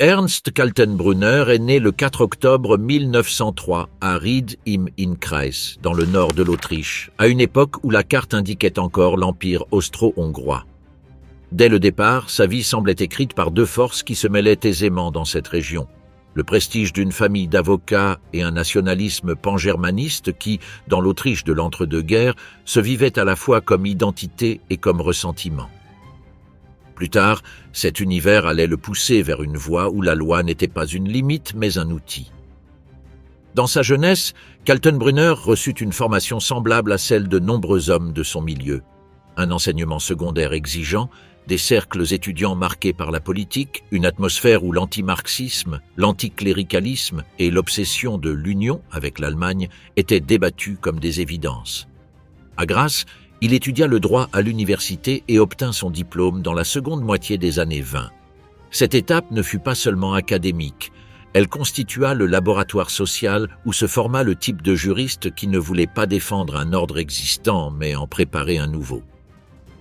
Ernst Kaltenbrunner est né le 4 octobre 1903 à Ried im Innkreis, dans le nord de l'Autriche, à une époque où la carte indiquait encore l'Empire austro-hongrois. Dès le départ, sa vie semblait écrite par deux forces qui se mêlaient aisément dans cette région. Le prestige d'une famille d'avocats et un nationalisme pangermaniste qui, dans l'Autriche de l'entre-deux-guerres, se vivait à la fois comme identité et comme ressentiment. Plus tard, cet univers allait le pousser vers une voie où la loi n'était pas une limite, mais un outil. Dans sa jeunesse, Kaltenbrunner reçut une formation semblable à celle de nombreux hommes de son milieu. Un enseignement secondaire exigeant, des cercles étudiants marqués par la politique, une atmosphère où l'antimarxisme, l'anticléricalisme et l'obsession de l'union avec l'Allemagne étaient débattus comme des évidences. À Graz, il étudia le droit à l'université et obtint son diplôme dans la seconde moitié des années 20. Cette étape ne fut pas seulement académique, elle constitua le laboratoire social où se forma le type de juriste qui ne voulait pas défendre un ordre existant mais en préparer un nouveau.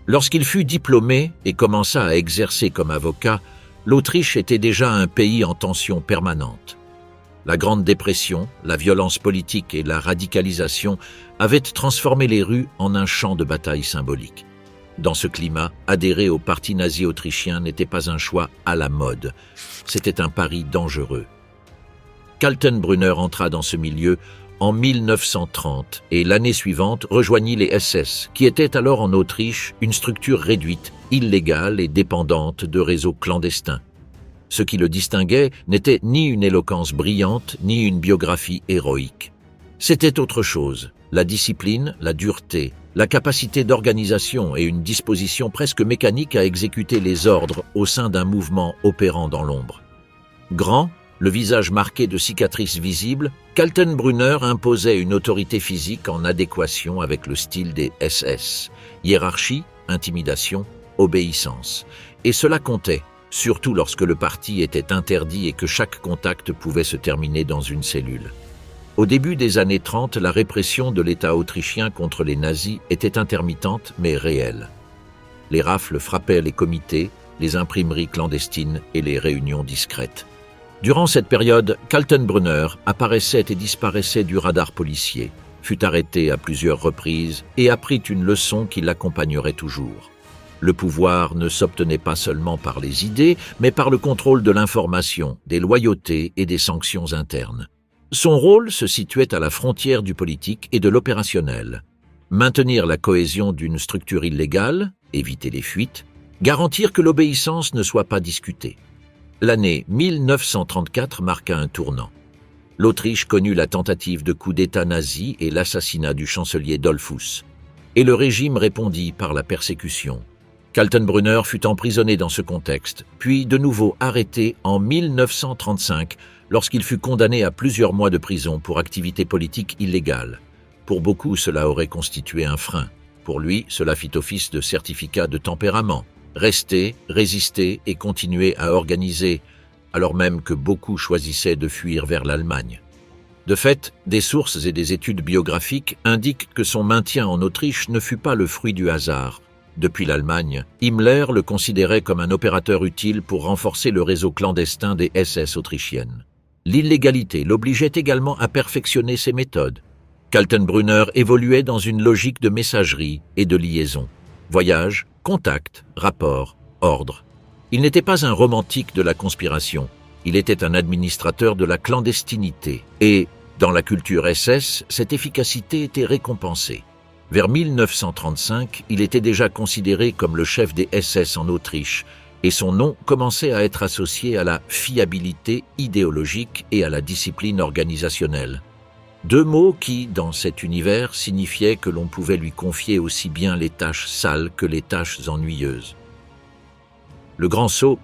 Lorsqu'il fut diplômé et commença à exercer comme avocat, l'Autriche était déjà un pays en tension permanente. La Grande Dépression, la violence politique et la radicalisation avaient transformé les rues en un champ de bataille symbolique. Dans ce climat, adhérer au parti nazi autrichien n'était pas un choix à la mode, c'était un pari dangereux. Kaltenbrunner entra dans ce milieu en 1930 et l'année suivante rejoignit les SS, qui étaient alors en Autriche une structure réduite, illégale et dépendante de réseaux clandestins. Ce qui le distinguait n'était ni une éloquence brillante, ni une biographie héroïque. C'était autre chose, la discipline, la dureté, la capacité d'organisation et une disposition presque mécanique à exécuter les ordres au sein d'un mouvement opérant dans l'ombre. Grand, le visage marqué de cicatrices visibles, Kaltenbrunner imposait une autorité physique en adéquation avec le style des SS. Hiérarchie, intimidation, obéissance. Et cela comptait, surtout lorsque le parti était interdit et que chaque contact pouvait se terminer dans une cellule. Au début des années 30, la répression de l'État autrichien contre les nazis était intermittente mais réelle. Les rafles frappaient les comités, les imprimeries clandestines et les réunions discrètes. Durant cette période, Kaltenbrunner apparaissait et disparaissait du radar policier, fut arrêté à plusieurs reprises et apprit une leçon qui l'accompagnerait toujours. Le pouvoir ne s'obtenait pas seulement par les idées, mais par le contrôle de l'information, des loyautés et des sanctions internes. Son rôle se situait à la frontière du politique et de l'opérationnel. Maintenir la cohésion d'une structure illégale, éviter les fuites, garantir que l'obéissance ne soit pas discutée. L'année 1934 marqua un tournant. L'Autriche connut la tentative de coup d'État nazi et l'assassinat du chancelier Dollfuss. Et le régime répondit par la persécution. Kaltenbrunner fut emprisonné dans ce contexte, puis de nouveau arrêté en 1935 lorsqu'il fut condamné à plusieurs mois de prison pour activité politique illégale. Pour beaucoup, cela aurait constitué un frein. Pour lui, cela fit office de certificat de tempérament. Rester, résister et continuer à organiser, alors même que beaucoup choisissaient de fuir vers l'Allemagne. De fait, des sources et des études biographiques indiquent que son maintien en Autriche ne fut pas le fruit du hasard. Depuis l'Allemagne, Himmler le considérait comme un opérateur utile pour renforcer le réseau clandestin des SS autrichiennes. L'illégalité l'obligeait également à perfectionner ses méthodes. Kaltenbrunner évoluait dans une logique de messagerie et de liaison. Voyage, contact, rapport, ordre. Il n'était pas un romantique de la conspiration, il était un administrateur de la clandestinité. Et, dans la culture SS, cette efficacité était récompensée. Vers 1935, il était déjà considéré comme le chef des SS en Autriche, et son nom commençait à être associé à la fiabilité idéologique et à la discipline organisationnelle. Deux mots qui, dans cet univers, signifiaient que l'on pouvait lui confier aussi bien les tâches sales que les tâches ennuyeuses. Le grand saut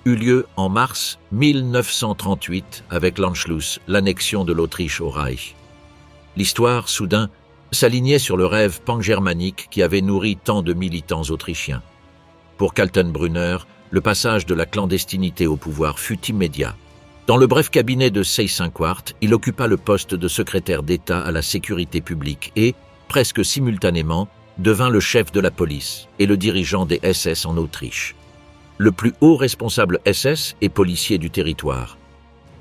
eut lieu en mars 1938 avec l'Anschluss, l'annexion de l'Autriche au Reich. L'histoire, soudain, s'alignait sur le rêve pangermanique qui avait nourri tant de militants autrichiens. Pour Kaltenbrunner, le passage de la clandestinité au pouvoir fut immédiat. Dans le bref cabinet de Seyss-Inquart, il occupa le poste de secrétaire d'État à la sécurité publique et, presque simultanément, devint le chef de la police et le dirigeant des SS en Autriche. le plus haut responsable SS et policier du territoire.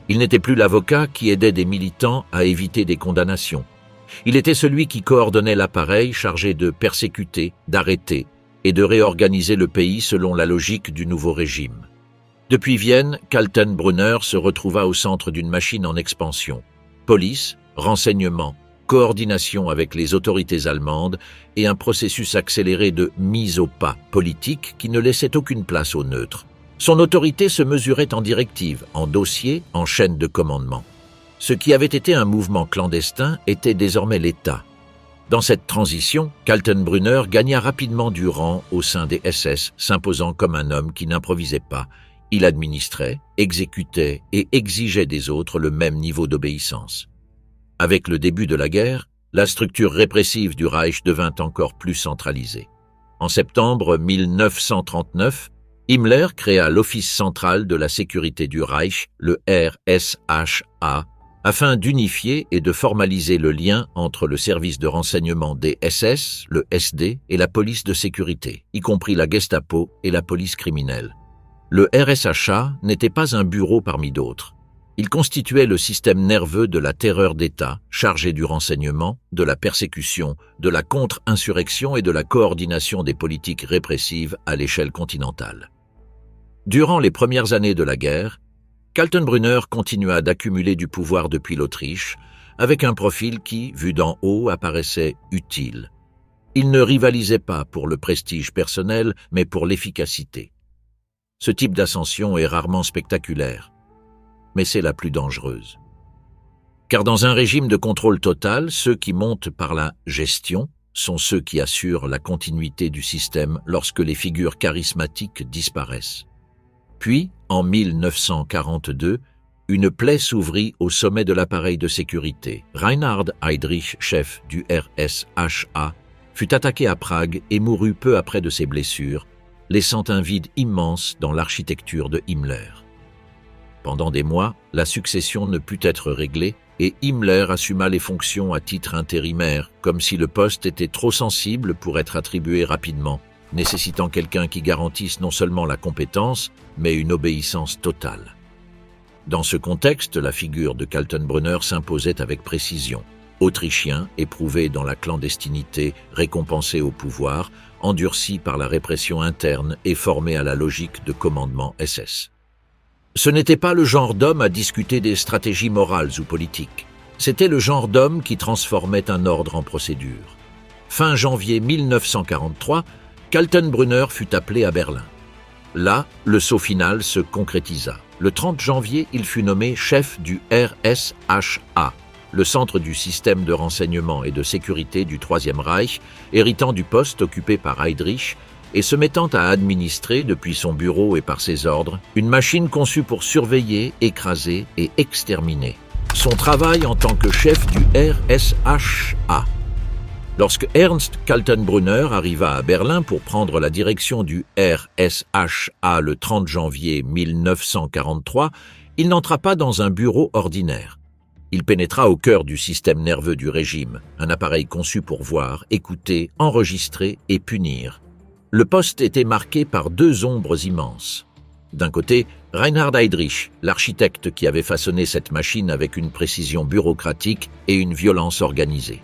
Il n'était plus l'avocat qui aidait des militants à éviter des condamnations. Il était celui qui coordonnait l'appareil chargé de persécuter, d'arrêter et de réorganiser le pays selon la logique du nouveau régime. Depuis Vienne, Kaltenbrunner se retrouva au centre d'une machine en expansion. Police, renseignement, coordination avec les autorités allemandes et un processus accéléré de mise au pas politique qui ne laissait aucune place au neutre. Son autorité se mesurait en directives, en dossiers, en chaînes de commandement. Ce qui avait été un mouvement clandestin était désormais l'État. Dans cette transition, Kaltenbrunner gagna rapidement du rang au sein des SS, s'imposant comme un homme qui n'improvisait pas. Il administrait, exécutait et exigeait des autres le même niveau d'obéissance. Avec le début de la guerre, la structure répressive du Reich devint encore plus centralisée. En septembre 1939, Himmler créa l'Office central de la sécurité du Reich, le RSHA, afin d'unifier et de formaliser le lien entre le service de renseignement des SS, le SD, et la police de sécurité, y compris la Gestapo et la police criminelle. Le RSHA n'était pas un bureau parmi d'autres. Il constituait le système nerveux de la terreur d'État, chargé du renseignement, de la persécution, de la contre-insurrection et de la coordination des politiques répressives à l'échelle continentale. Durant les premières années de la guerre, Kaltenbrunner continua d'accumuler du pouvoir depuis l'Autriche, avec un profil qui, vu d'en haut, apparaissait utile. Il ne rivalisait pas pour le prestige personnel, mais pour l'efficacité. Ce type d'ascension est rarement spectaculaire, mais c'est la plus dangereuse. Car dans un régime de contrôle total, ceux qui montent par la gestion sont ceux qui assurent la continuité du système lorsque les figures charismatiques disparaissent. Puis, en 1942, une plaie s'ouvrit au sommet de l'appareil de sécurité. Reinhard Heydrich, chef du RSHA, fut attaqué à Prague et mourut peu après de ses blessures, laissant un vide immense dans l'architecture de Himmler. Pendant des mois, la succession ne put être réglée et Himmler assuma les fonctions à titre intérimaire, comme si le poste était trop sensible pour être attribué rapidement, nécessitant quelqu'un qui garantisse non seulement la compétence, mais une obéissance totale. Dans ce contexte, la figure de Kaltenbrunner s'imposait avec précision. Autrichien, éprouvé dans la clandestinité, récompensé au pouvoir, endurci par la répression interne et formé à la logique de commandement SS. Ce n'était pas le genre d'homme à discuter des stratégies morales ou politiques. C'était le genre d'homme qui transformait un ordre en procédure. Fin janvier 1943, Kaltenbrunner fut appelé à Berlin. Là, le saut final se concrétisa. Le 30 janvier, il fut nommé chef du RSHA, le centre du système de renseignement et de sécurité du Troisième Reich, héritant du poste occupé par Heydrich et se mettant à administrer, depuis son bureau et par ses ordres, une machine conçue pour surveiller, écraser et exterminer. Son travail en tant que chef du RSHA. Lorsque Ernst Kaltenbrunner arriva à Berlin pour prendre la direction du RSHA le 30 janvier 1943, il n'entra pas dans un bureau ordinaire. Il pénétra au cœur du système nerveux du régime, un appareil conçu pour voir, écouter, enregistrer et punir. Le poste était marqué par deux ombres immenses. D'un côté, Reinhard Heydrich, l'architecte qui avait façonné cette machine avec une précision bureaucratique et une violence organisée.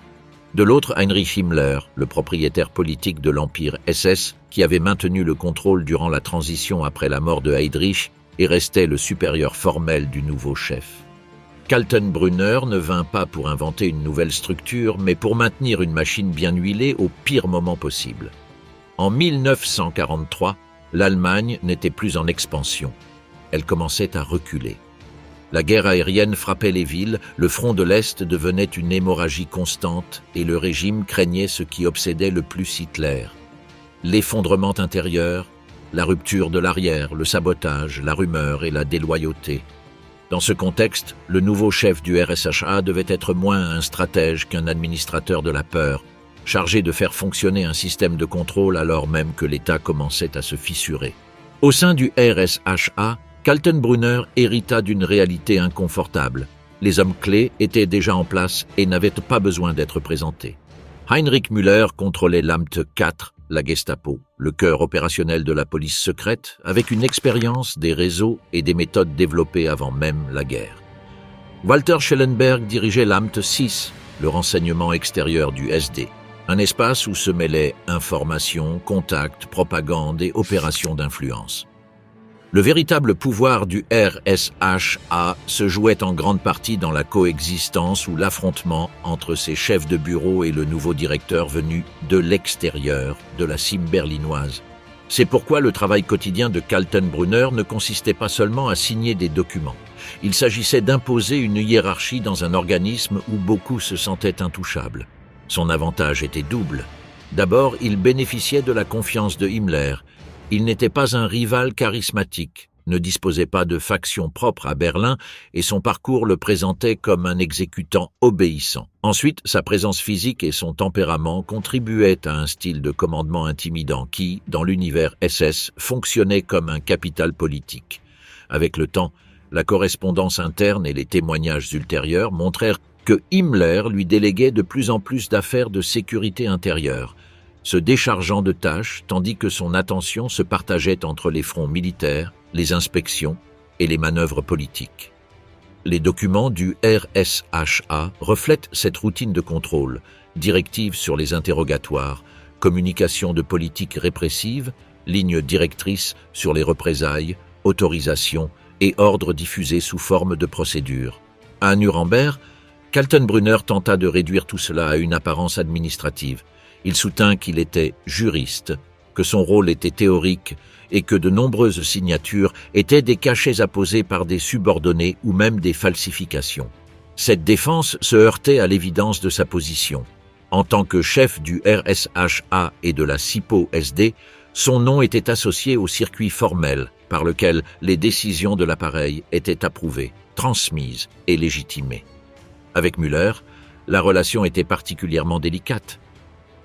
De l'autre, Heinrich Himmler, le propriétaire politique de l'Empire SS, qui avait maintenu le contrôle durant la transition après la mort de Heydrich et restait le supérieur formel du nouveau chef. Kaltenbrunner ne vint pas pour inventer une nouvelle structure, mais pour maintenir une machine bien huilée au pire moment possible. En 1943, l'Allemagne n'était plus en expansion. Elle commençait à reculer. La guerre aérienne frappait les villes, le front de l'Est devenait une hémorragie constante et le régime craignait ce qui obsédait le plus Hitler. L'effondrement intérieur, la rupture de l'arrière, le sabotage, la rumeur et la déloyauté. Dans ce contexte, le nouveau chef du RSHA devait être moins un stratège qu'un administrateur de la peur, chargé de faire fonctionner un système de contrôle alors même que l'État commençait à se fissurer. Au sein du RSHA, Kaltenbrunner hérita d'une réalité inconfortable. Les hommes clés étaient déjà en place et n'avaient pas besoin d'être présentés. Heinrich Müller contrôlait l'Amt IV, la Gestapo, le cœur opérationnel de la police secrète, avec une expérience des réseaux et des méthodes développées avant même la guerre. Walter Schellenberg dirigeait l'Amt VI, le renseignement extérieur du SD, un espace où se mêlaient information, contacts, propagande et opérations d'influence. Le véritable pouvoir du RSHA se jouait en grande partie dans la coexistence ou l'affrontement entre ses chefs de bureau et le nouveau directeur venu de l'extérieur, de la cime berlinoise. C'est pourquoi le travail quotidien de Kaltenbrunner ne consistait pas seulement à signer des documents. Il s'agissait d'imposer une hiérarchie dans un organisme où beaucoup se sentaient intouchables. Son avantage était double. D'abord, il bénéficiait de la confiance de Himmler. Il n'était pas un rival charismatique, ne disposait pas de faction propre à Berlin et son parcours le présentait comme un exécutant obéissant. Ensuite, sa présence physique et son tempérament contribuaient à un style de commandement intimidant qui, dans l'univers SS, fonctionnait comme un capital politique. Avec le temps, la correspondance interne et les témoignages ultérieurs montrèrent que Himmler lui déléguait de plus en plus d'affaires de sécurité intérieure, se déchargeant de tâches tandis que son attention se partageait entre les fronts militaires, les inspections et les manœuvres politiques. Les documents du RSHA reflètent cette routine de contrôle, directives sur les interrogatoires, communication de politique répressive, lignes directrices sur les représailles, autorisations et ordres diffusés sous forme de procédures. À Nuremberg, Kaltenbrunner tenta de réduire tout cela à une apparence administrative. Il soutint qu'il était juriste, que son rôle était théorique et que de nombreuses signatures étaient des cachets apposés par des subordonnés ou même des falsifications. Cette défense se heurtait à l'évidence de sa position. En tant que chef du RSHA et de la SIPO-SD, son nom était associé au circuit formel par lequel les décisions de l'appareil étaient approuvées, transmises et légitimées. Avec Müller, la relation était particulièrement délicate.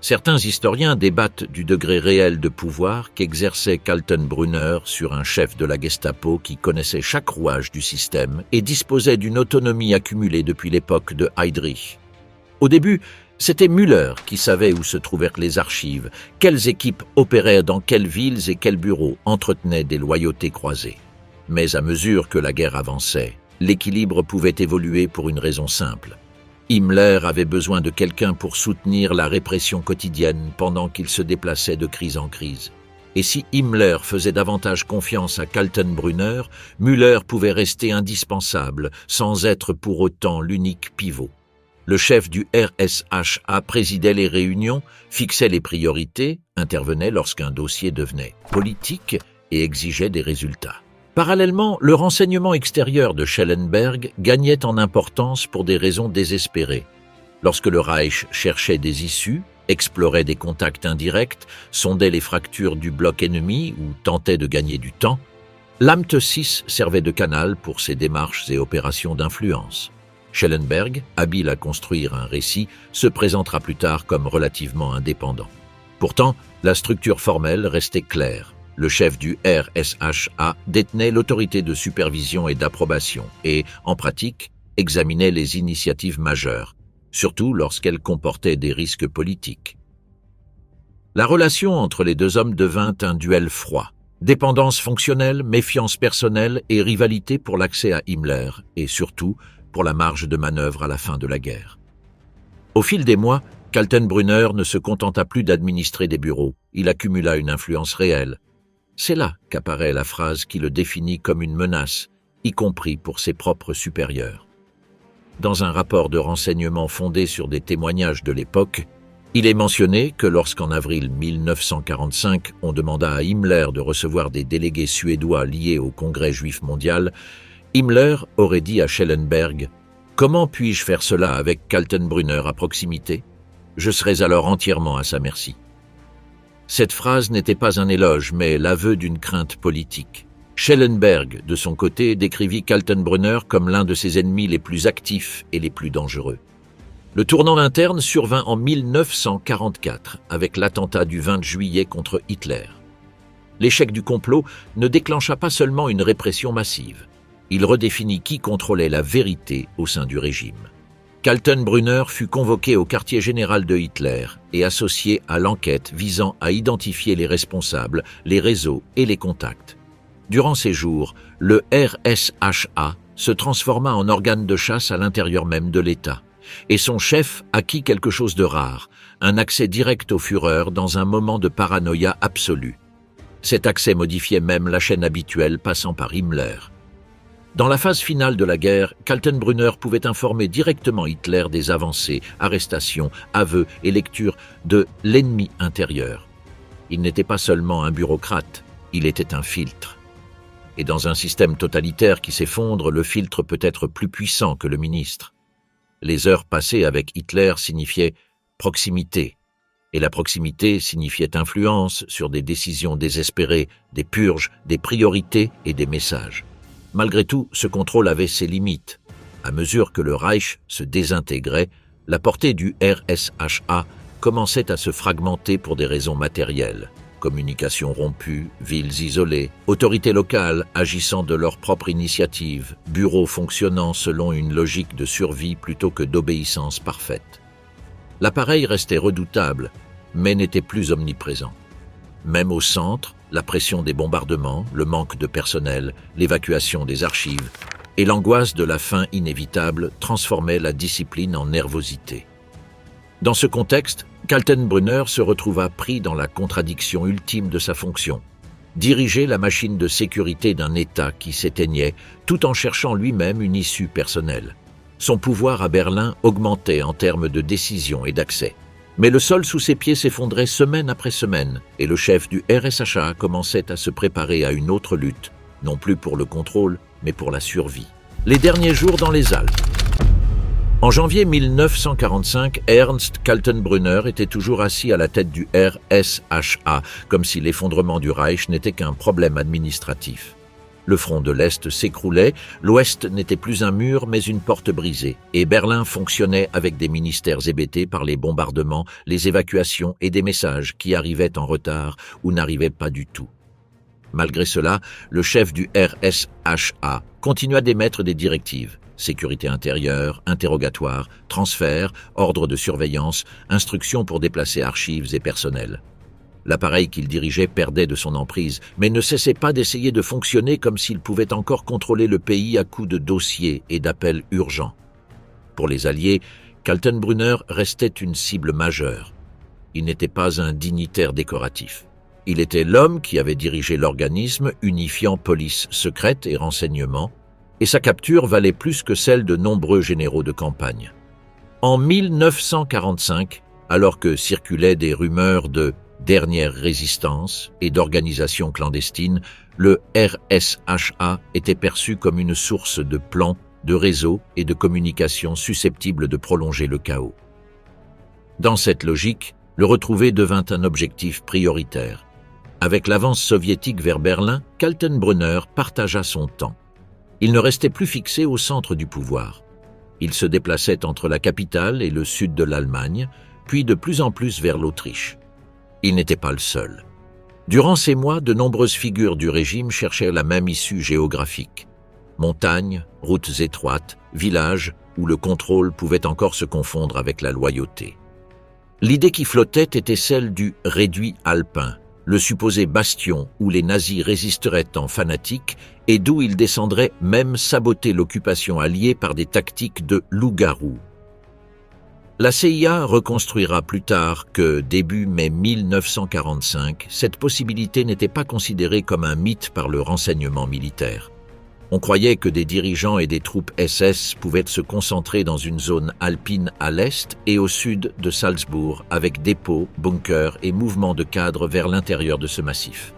Certains historiens débattent du degré réel de pouvoir qu'exerçait Kaltenbrunner sur un chef de la Gestapo qui connaissait chaque rouage du système et disposait d'une autonomie accumulée depuis l'époque de Heydrich. Au début, c'était Müller qui savait où se trouvèrent les archives, quelles équipes opéraient dans quelles villes et quels bureaux entretenaient des loyautés croisées. Mais à mesure que la guerre avançait, l'équilibre pouvait évoluer pour une raison simple. Himmler avait besoin de quelqu'un pour soutenir la répression quotidienne pendant qu'il se déplaçait de crise en crise. Et si Himmler faisait davantage confiance à Kaltenbrunner, Müller pouvait rester indispensable sans être pour autant l'unique pivot. Le chef du RSHA présidait les réunions, fixait les priorités, intervenait lorsqu'un dossier devenait politique et exigeait des résultats. Parallèlement, le renseignement extérieur de Schellenberg gagnait en importance pour des raisons désespérées. Lorsque le Reich cherchait des issues, explorait des contacts indirects, sondait les fractures du bloc ennemi ou tentait de gagner du temps, l'Amt VI servait de canal pour ses démarches et opérations d'influence. Schellenberg, habile à construire un récit, se présentera plus tard comme relativement indépendant. Pourtant, la structure formelle restait claire. Le chef du RSHA détenait l'autorité de supervision et d'approbation et, en pratique, examinait les initiatives majeures, surtout lorsqu'elles comportaient des risques politiques. La relation entre les deux hommes devint un duel froid. Dépendance fonctionnelle, méfiance personnelle et rivalité pour l'accès à Himmler, et surtout pour la marge de manœuvre à la fin de la guerre. Au fil des mois, Kaltenbrunner ne se contenta plus d'administrer des bureaux, il accumula une influence réelle. C'est là qu'apparaît la phrase qui le définit comme une menace, y compris pour ses propres supérieurs. Dans un rapport de renseignement fondé sur des témoignages de l'époque, il est mentionné que lorsqu'en avril 1945, on demanda à Himmler de recevoir des délégués suédois liés au Congrès juif mondial, Himmler aurait dit à Schellenberg « Comment puis-je faire cela avec Kaltenbrunner à proximité ? Je serais alors entièrement à sa merci. » Cette phrase n'était pas un éloge, mais l'aveu d'une crainte politique. Schellenberg, de son côté, décrivit Kaltenbrunner comme l'un de ses ennemis les plus actifs et les plus dangereux. Le tournant interne survint en 1944, avec l'attentat du 20 juillet contre Hitler. L'échec du complot ne déclencha pas seulement une répression massive. Il redéfinit qui contrôlait la vérité au sein du régime. Kaltenbrunner fut convoqué au quartier général de Hitler et associé à l'enquête visant à identifier les responsables, les réseaux et les contacts. Durant ces jours, le RSHA se transforma en organe de chasse à l'intérieur même de l'État, et son chef acquit quelque chose de rare, un accès direct au Führer dans un moment de paranoïa absolue. Cet accès modifiait même la chaîne habituelle passant par Himmler. Dans la phase finale de la guerre, Kaltenbrunner pouvait informer directement Hitler des avancées, arrestations, aveux et lectures de l'ennemi intérieur. Il n'était pas seulement un bureaucrate, il était un filtre. Et dans un système totalitaire qui s'effondre, le filtre peut être plus puissant que le ministre. Les heures passées avec Hitler signifiaient proximité, et la proximité signifiait influence sur des décisions désespérées, des purges, des priorités et des messages. Malgré tout, ce contrôle avait ses limites. À mesure que le Reich se désintégrait, la portée du RSHA commençait à se fragmenter pour des raisons matérielles. Communication rompue, villes isolées, autorités locales agissant de leur propre initiative, bureaux fonctionnant selon une logique de survie plutôt que d'obéissance parfaite. L'appareil restait redoutable, mais n'était plus omniprésent. Même au centre, la pression des bombardements, le manque de personnel, l'évacuation des archives et l'angoisse de la fin inévitable transformaient la discipline en nervosité. Dans ce contexte, Kaltenbrunner se retrouva pris dans la contradiction ultime de sa fonction. Diriger la machine de sécurité d'un État qui s'éteignait tout en cherchant lui-même une issue personnelle. Son pouvoir à Berlin augmentait en termes de décision et d'accès. Mais le sol sous ses pieds s'effondrait semaine après semaine et le chef du RSHA commençait à se préparer à une autre lutte, non plus pour le contrôle, mais pour la survie. Les derniers jours dans les Alpes. En janvier 1945, Ernst Kaltenbrunner était toujours assis à la tête du RSHA, comme si l'effondrement du Reich n'était qu'un problème administratif. Le front de l'Est s'écroulait, l'Ouest n'était plus un mur mais une porte brisée, et Berlin fonctionnait avec des ministères hébétés par les bombardements, les évacuations et des messages qui arrivaient en retard ou n'arrivaient pas du tout. Malgré cela, le chef du RSHA continua d'émettre des directives. Sécurité intérieure, interrogatoire, transfert, ordre de surveillance, instructions pour déplacer archives et personnel. L'appareil qu'il dirigeait perdait de son emprise, mais ne cessait pas d'essayer de fonctionner comme s'il pouvait encore contrôler le pays à coups de dossiers et d'appels urgents. Pour les Alliés, Kaltenbrunner restait une cible majeure. Il n'était pas un dignitaire décoratif. Il était l'homme qui avait dirigé l'organisme unifiant police secrète et renseignement, et sa capture valait plus que celle de nombreux généraux de campagne. En 1945, alors que circulaient des rumeurs de dernière résistance et d'organisation clandestine, le RSHA était perçu comme une source de plans, de réseaux et de communications susceptibles de prolonger le chaos. Dans cette logique, le retrouver devint un objectif prioritaire. Avec l'avance soviétique vers Berlin, Kaltenbrunner partagea son temps. Il ne restait plus fixé au centre du pouvoir. Il se déplaçait entre la capitale et le sud de l'Allemagne, puis de plus en plus vers l'Autriche. Il n'était pas le seul. Durant ces mois, de nombreuses figures du régime cherchaient la même issue géographique. Montagnes, routes étroites, villages où le contrôle pouvait encore se confondre avec la loyauté. L'idée qui flottait était celle du réduit alpin, le supposé bastion où les nazis résisteraient en fanatiques et d'où ils descendraient même saboter l'occupation alliée par des tactiques de loup-garou. La CIA reconstruira plus tard que, début mai 1945, cette possibilité n'était pas considérée comme un mythe par le renseignement militaire. On croyait que des dirigeants et des troupes SS pouvaient se concentrer dans une zone alpine à l'est et au sud de Salzbourg, avec dépôts, bunkers et mouvements de cadres vers l'intérieur de ce massif.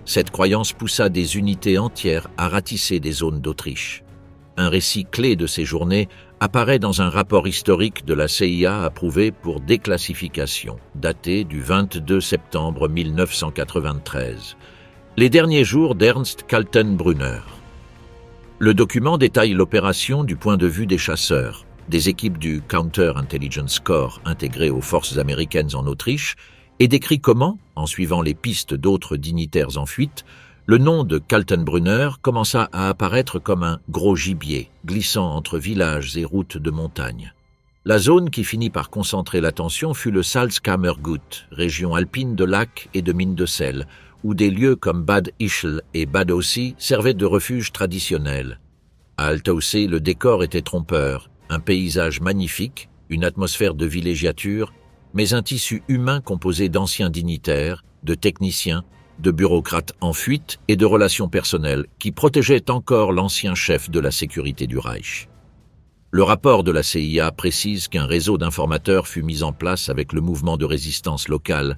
Cette croyance poussa des unités entières à ratisser des zones d'Autriche. Un récit clé de ces journées apparaît dans un rapport historique de la CIA approuvé pour déclassification, daté du 22 septembre 1993. Les derniers jours d'Ernst Kaltenbrunner. Le document détaille l'opération du point de vue des chasseurs, des équipes du Counter-Intelligence Corps intégrées aux forces américaines en Autriche, et décrit comment, en suivant les pistes d'autres dignitaires en fuite, le nom de Kaltenbrunner commença à apparaître comme un gros gibier, glissant entre villages et routes de montagne. La zone qui finit par concentrer l'attention fut le Salzkammergut, région alpine de lacs et de mines de sel, où des lieux comme Bad Ischl et Bad Aussee servaient de refuge traditionnel. À Altaussee, le décor était trompeur, un paysage magnifique, une atmosphère de villégiature, mais un tissu humain composé d'anciens dignitaires, de techniciens, de bureaucrates en fuite et de relations personnelles qui protégeaient encore l'ancien chef de la sécurité du Reich. Le rapport de la CIA précise qu'un réseau d'informateurs fut mis en place avec le mouvement de résistance local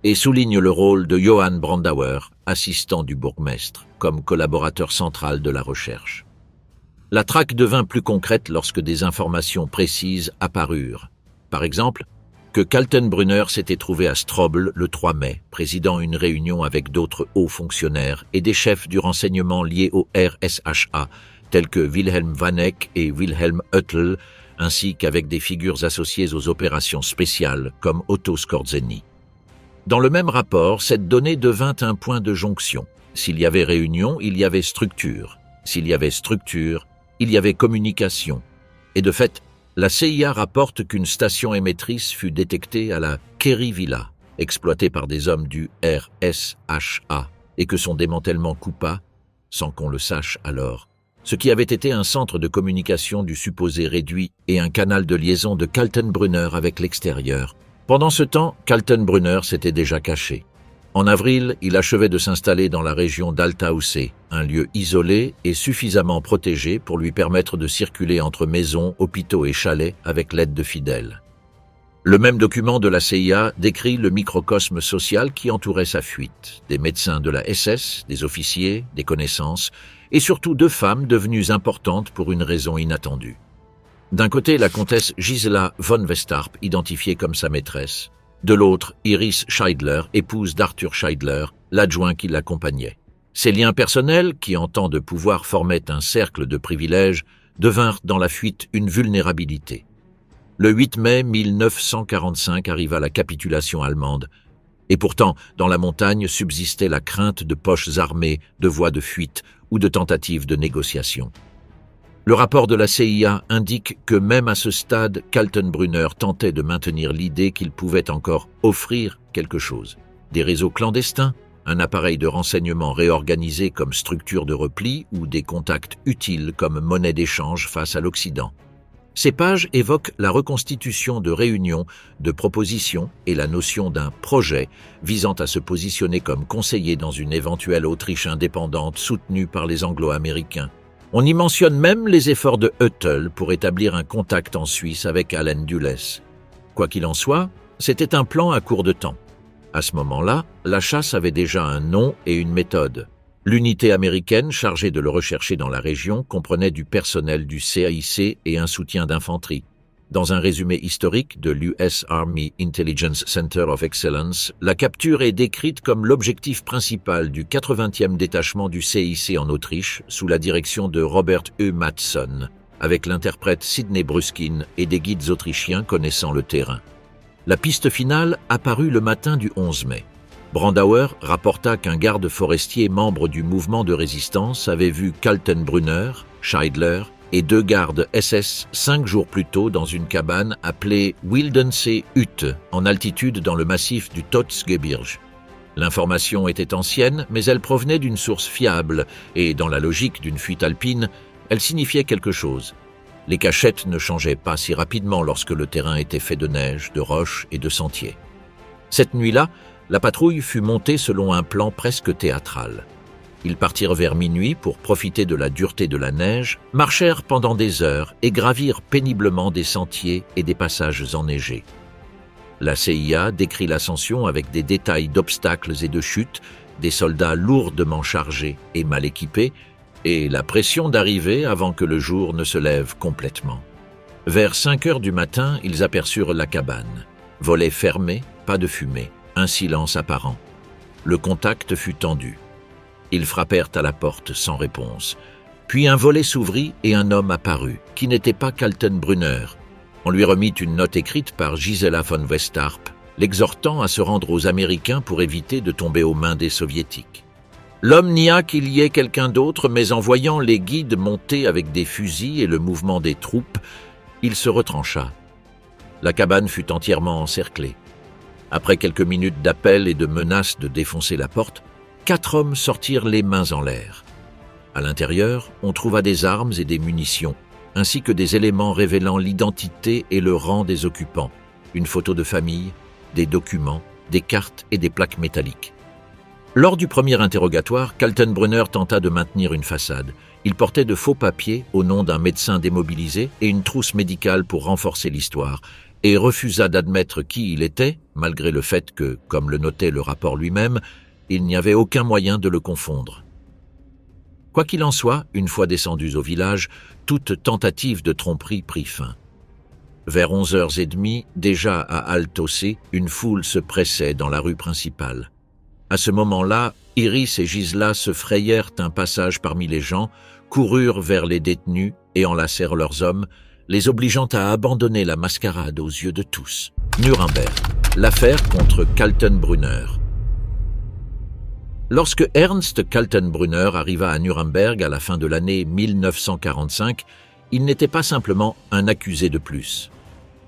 et souligne le rôle de Johann Brandauer, assistant du bourgmestre, comme collaborateur central de la recherche. La traque devint plus concrète lorsque des informations précises apparurent. Par exemple, que Kaltenbrunner s'était trouvé à Strobl le 3 mai, présidant une réunion avec d'autres hauts fonctionnaires et des chefs du renseignement liés au RSHA, tels que Wilhelm Vanek et Wilhelm Oettel, ainsi qu'avec des figures associées aux opérations spéciales comme Otto Skorzeny. Dans le même rapport, cette donnée devint un point de jonction. S'il y avait réunion, il y avait structure. S'il y avait structure, il y avait communication. Et de fait, la CIA rapporte qu'une station émettrice fut détectée à la Kerry Villa, exploitée par des hommes du RSHA, et que son démantèlement coupa, sans qu'on le sache alors, ce qui avait été un centre de communication du supposé réduit et un canal de liaison de Kaltenbrunner avec l'extérieur. Pendant ce temps, Kaltenbrunner s'était déjà caché. En avril, il achevait de s'installer dans la région d'Altaussee, un lieu isolé et suffisamment protégé pour lui permettre de circuler entre maisons, hôpitaux et chalets avec l'aide de fidèles. Le même document de la CIA décrit le microcosme social qui entourait sa fuite, des médecins de la SS, des officiers, des connaissances, et surtout 2 femmes devenues importantes pour une raison inattendue. D'un côté, la comtesse Gisela von Westarp, identifiée comme sa maîtresse. De l'autre, Iris Scheidler, épouse d'Arthur Scheidler, l'adjoint qui l'accompagnait. Ces liens personnels, qui en temps de pouvoir formaient un cercle de privilèges, devinrent dans la fuite une vulnérabilité. Le 8 mai 1945 arriva la capitulation allemande, et pourtant, dans la montagne subsistait la crainte de poches armées, de voies de fuite ou de tentatives de négociation. Le rapport de la CIA indique que même à ce stade, Kaltenbrunner tentait de maintenir l'idée qu'il pouvait encore offrir quelque chose. Des réseaux clandestins, un appareil de renseignement réorganisé comme structure de repli ou des contacts utiles comme monnaie d'échange face à l'Occident. Ces pages évoquent la reconstitution de réunions, de propositions et la notion d'un projet visant à se positionner comme conseiller dans une éventuelle Autriche indépendante soutenue par les Anglo-Américains. On y mentionne même les efforts de Oettel pour établir un contact en Suisse avec Allen Dulles. Quoi qu'il en soit, c'était un plan à court de temps. À ce moment-là, la chasse avait déjà un nom et une méthode. L'unité américaine chargée de le rechercher dans la région comprenait du personnel du CAIC et un soutien d'infanterie. Dans un résumé historique de l'US Army Intelligence Center of Excellence, la capture est décrite comme l'objectif principal du 80e détachement du CIC en Autriche sous la direction de Robert E. Matson, avec l'interprète Sidney Bruskin et des guides autrichiens connaissant le terrain. La piste finale apparut le matin du 11 mai. Brandauer rapporta qu'un garde forestier membre du mouvement de résistance avait vu Kaltenbrunner, Scheidler et 2 gardes SS 5 jours plus tôt dans une cabane appelée Wildensee Hütte, en altitude dans le massif du Totzgebirge. L'information était ancienne, mais elle provenait d'une source fiable et, dans la logique d'une fuite alpine, elle signifiait quelque chose. Les cachettes ne changeaient pas si rapidement lorsque le terrain était fait de neige, de roches et de sentiers. Cette nuit-là, la patrouille fut montée selon un plan presque théâtral. Ils partirent vers minuit pour profiter de la dureté de la neige, marchèrent pendant des heures et gravirent péniblement des sentiers et des passages enneigés. La CIA décrit l'ascension avec des détails d'obstacles et de chutes, des soldats lourdement chargés et mal équipés, et la pression d'arriver avant que le jour ne se lève complètement. Vers 5 heures du matin, ils aperçurent la cabane. Volet fermé, pas de fumée, un silence apparent. Le contact fut tendu. Ils frappèrent à la porte sans réponse. Puis un volet s'ouvrit et un homme apparut, qui n'était pas Kaltenbrunner. On lui remit une note écrite par Gisela von Westarp, l'exhortant à se rendre aux Américains pour éviter de tomber aux mains des Soviétiques. L'homme nia qu'il y ait quelqu'un d'autre, mais en voyant les guides monter avec des fusils et le mouvement des troupes, il se retrancha. La cabane fut entièrement encerclée. Après quelques minutes d'appel et de menaces de défoncer la porte, 4 hommes sortirent les mains en l'air. À l'intérieur, on trouva des armes et des munitions, ainsi que des éléments révélant l'identité et le rang des occupants, une photo de famille, des documents, des cartes et des plaques métalliques. Lors du premier interrogatoire, Kaltenbrunner tenta de maintenir une façade. Il portait de faux papiers au nom d'un médecin démobilisé et une trousse médicale pour renforcer l'histoire, et refusa d'admettre qui il était, malgré le fait que, comme le notait le rapport lui-même, il n'y avait aucun moyen de le confondre. Quoi qu'il en soit, une fois descendus au village, toute tentative de tromperie prit fin. Vers 11h30, déjà à Altaussee, une foule se pressait dans la rue principale. À ce moment-là, Iris et Gisela se frayèrent un passage parmi les gens, coururent vers les détenus et enlacèrent leurs hommes, les obligeant à abandonner la mascarade aux yeux de tous. Nuremberg, l'affaire contre Kaltenbrunner. Lorsque Ernst Kaltenbrunner arriva à Nuremberg à la fin de l'année 1945, il n'était pas simplement un accusé de plus.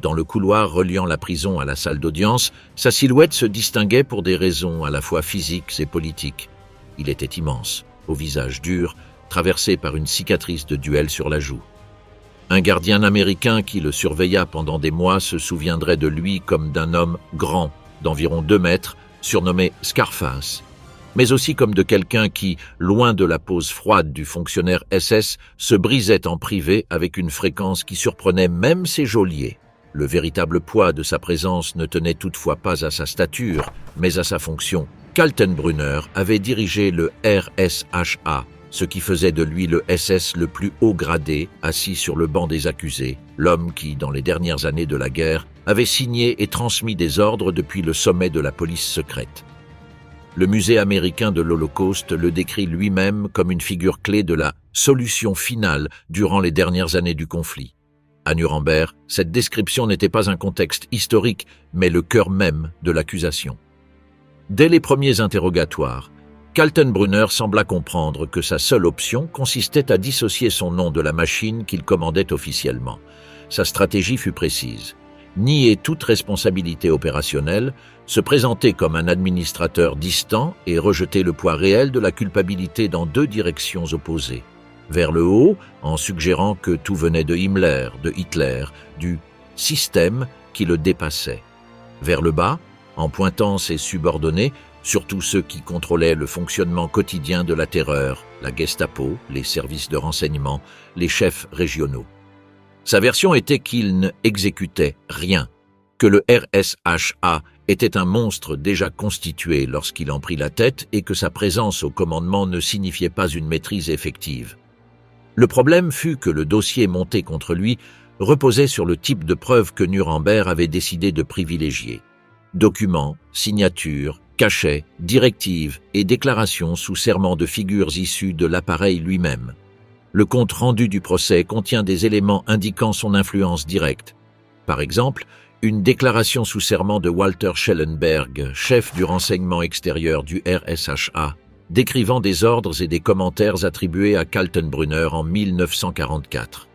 Dans le couloir reliant la prison à la salle d'audience, sa silhouette se distinguait pour des raisons à la fois physiques et politiques. Il était immense, au visage dur, traversé par une cicatrice de duel sur la joue. Un gardien américain qui le surveilla pendant des mois se souviendrait de lui comme d'un homme grand, d'environ 2 mètres, surnommé Scarface, mais aussi comme de quelqu'un qui, loin de la pose froide du fonctionnaire SS, se brisait en privé avec une fréquence qui surprenait même ses geôliers. Le véritable poids de sa présence ne tenait toutefois pas à sa stature, mais à sa fonction. Kaltenbrunner avait dirigé le RSHA, ce qui faisait de lui le SS le plus haut gradé, assis sur le banc des accusés, l'homme qui, dans les dernières années de la guerre, avait signé et transmis des ordres depuis le sommet de la police secrète. Le musée américain de l'Holocauste le décrit lui-même comme une figure clé de la « solution finale » durant les dernières années du conflit. À Nuremberg, cette description n'était pas un contexte historique, mais le cœur même de l'accusation. Dès les premiers interrogatoires, Kaltenbrunner sembla comprendre que sa seule option consistait à dissocier son nom de la machine qu'il commandait officiellement. Sa stratégie fut précise. Nier toute responsabilité opérationnelle, se présenter comme un administrateur distant et rejeter le poids réel de la culpabilité dans 2 directions opposées. Vers le haut, en suggérant que tout venait de Himmler, de Hitler, du système qui le dépassait. Vers le bas, en pointant ses subordonnés, surtout ceux qui contrôlaient le fonctionnement quotidien de la terreur, la Gestapo, les services de renseignement, les chefs régionaux. Sa version était qu'il ne exécutait rien, que le RSHA était un monstre déjà constitué lorsqu'il en prit la tête et que sa présence au commandement ne signifiait pas une maîtrise effective. Le problème fut que le dossier monté contre lui reposait sur le type de preuves que Nuremberg avait décidé de privilégier. Documents, signatures, cachets, directives et déclarations sous serment de figures issues de l'appareil lui-même. Le compte-rendu du procès contient des éléments indiquant son influence directe. Par exemple, une déclaration sous serment de Walter Schellenberg, chef du renseignement extérieur du RSHA, décrivant des ordres et des commentaires attribués à Kaltenbrunner en 1944.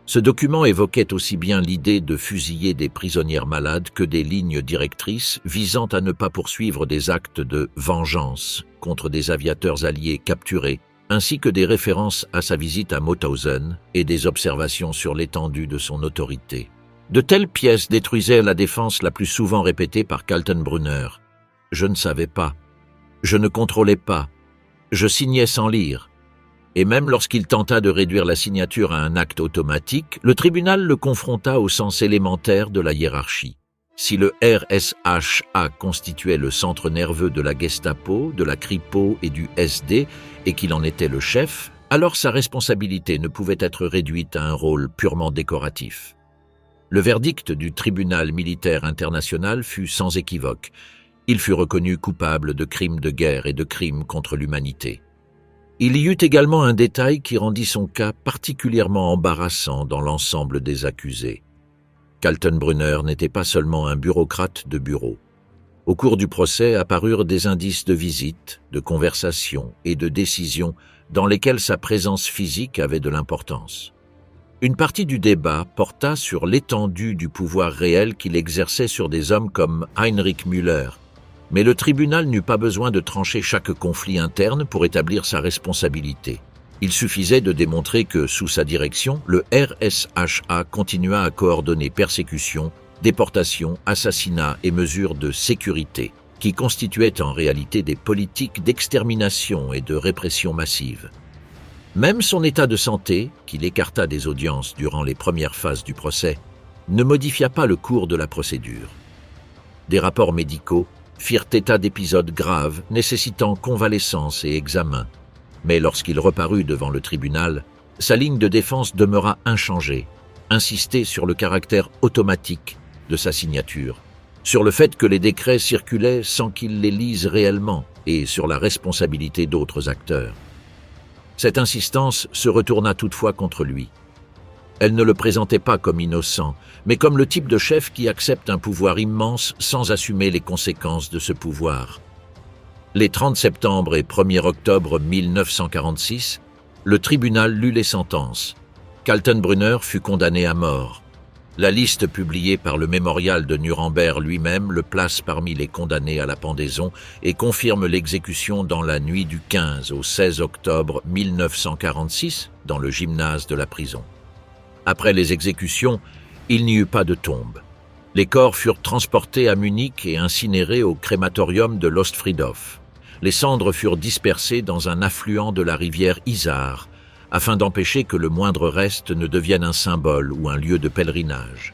Ce document évoquait aussi bien l'idée de fusiller des prisonnières malades que des lignes directrices visant à ne pas poursuivre des actes de vengeance contre des aviateurs alliés capturés, ainsi que des références à sa visite à Mauthausen et des observations sur l'étendue de son autorité. De telles pièces détruisaient la défense la plus souvent répétée par Kaltenbrunner. Je ne savais pas. Je ne contrôlais pas. Je signais sans lire. Et même lorsqu'il tenta de réduire la signature à un acte automatique, le tribunal le confronta au sens élémentaire de la hiérarchie. Si le RSHA constituait le centre nerveux de la Gestapo, de la Kripo et du SD, et qu'il en était le chef, alors sa responsabilité ne pouvait être réduite à un rôle purement décoratif. Le verdict du tribunal militaire international fut sans équivoque. Il fut reconnu coupable de crimes de guerre et de crimes contre l'humanité. Il y eut également un détail qui rendit son cas particulièrement embarrassant dans l'ensemble des accusés. Kaltenbrunner n'était pas seulement un bureaucrate de bureau. Au cours du procès apparurent des indices de visite, de conversation et de décision dans lesquels sa présence physique avait de l'importance. Une partie du débat porta sur l'étendue du pouvoir réel qu'il exerçait sur des hommes comme Heinrich Müller, mais le tribunal n'eut pas besoin de trancher chaque conflit interne pour établir sa responsabilité. Il suffisait de démontrer que, sous sa direction, le RSHA continua à coordonner persécutions, déportations, assassinats et mesures de sécurité, qui constituaient en réalité des politiques d'extermination et de répression massive. Même son état de santé, qu'il écarta des audiences durant les premières phases du procès, ne modifia pas le cours de la procédure. Des rapports médicaux firent état d'épisodes graves nécessitant convalescence et examen, mais lorsqu'il reparut devant le tribunal, sa ligne de défense demeura inchangée, insister sur le caractère automatique de sa signature, sur le fait que les décrets circulaient sans qu'il les lise réellement et sur la responsabilité d'autres acteurs. Cette insistance se retourna toutefois contre lui. Elle ne le présentait pas comme innocent, mais comme le type de chef qui accepte un pouvoir immense sans assumer les conséquences de ce pouvoir. Les 30 septembre et 1er octobre 1946, le tribunal lut les sentences. Kaltenbrunner fut condamné à mort. La liste publiée par le mémorial de Nuremberg lui-même le place parmi les condamnés à la pendaison et confirme l'exécution dans la nuit du 15 au 16 octobre 1946 dans le gymnase de la prison. Après les exécutions, il n'y eut pas de tombe. Les corps furent transportés à Munich et incinérés au crématorium de Lostfriedhof. Les cendres furent dispersées dans un affluent de la rivière Isar, afin d'empêcher que le moindre reste ne devienne un symbole ou un lieu de pèlerinage.